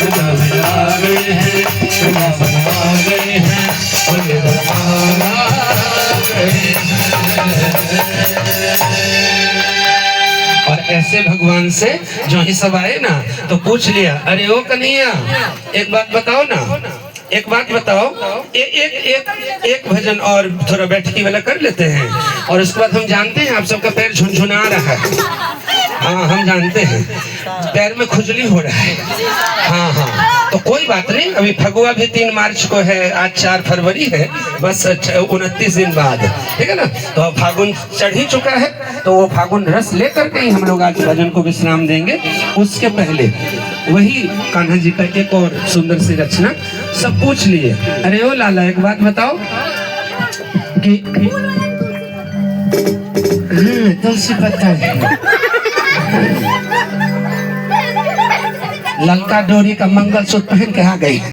आ गए हैं, आ गए हैं, बोले दरबार आ गए हैं। और ऐसे भगवान से जो ही सब आए ना तो पूछ लिया, अरे ओ कन्हैया एक बात बताओ ना, एक बात बताओ, एक भजन और थोड़ा बैठकी वाला कर लेते हैं और उसके बाद हम जानते हैं आप सबका पैर झुनझुना रहा है। हाँ हम जानते हैं पैर में खुजली हो रहा है। हाँ हाँ तो कोई बात नहीं, अभी फगुआ भी 3 मार्च को है, आज 4 फरवरी है, बस 29 दिन बाद, ठीक है ना। तो फागुन चढ़ ही चुका है, तो वो फागुन रस लेकर के ही हम लोग आज भजन को विश्राम देंगे। उसके पहले वही कान्हा जी का एक और सुंदर सी रचना सब पूछ लिए। अरे ओ लाला एक बात बताओ कि तुलसी पत्ता है, ललका डोरी का मंगलसूत्र पहन के आ गई।